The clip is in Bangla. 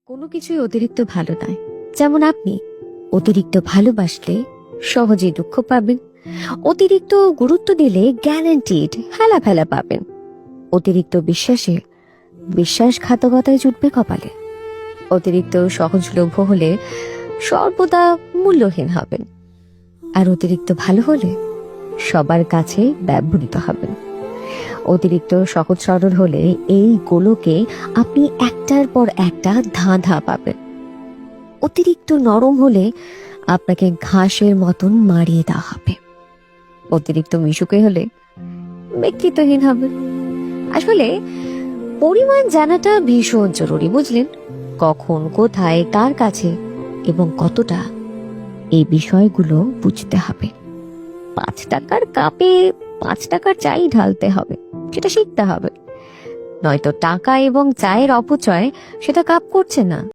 কোনো কিছুই অতিরিক্ত ভালো নয়। যেমন আপনি অতিরিক্ত ভালোবাসলে সহজেই দুঃখ পাবেন, অতিরিক্ত গুরুত্ব দিলে গ্যারান্টিড হেলা ফেলা পাবেন, অতিরিক্ত বিশ্বাসে বিশ্বাসঘাতকতায় জুটবে কপালে, অতিরিক্ত সহজলভ্য হলে সর্বদা মূল্যহীন হবেন, আর অতিরিক্ত ভালো হলে সবার কাছে ব্যবহৃত হবেন। অতিরিক্ত সহজ সরল হলে এই গোলকে আপনি একটার পর একটা ধাঁধা পাবেন। অতিরিক্ত নরম হলে আপনাকে ঘাসের মতন মারিয়ে দেওয়া হবে। অতিরিক্ত মিশুকে হলে ব্যক্তিত্বহীন হবে। আসলে পরিমাণ জানাটা ভীষণ জরুরি, বুঝলেন? কখন, কোথায়, কার কাছে এবং কতটা, এই বিষয়গুলো বুঝতে হবে। 5 টাকার কাপে 5 টাকার চাই ঢালতে হবে, সেটা শিখতে হবে। নয়তো টাকা এবং চায়ের অপচয় সেটা কাপ করছে না,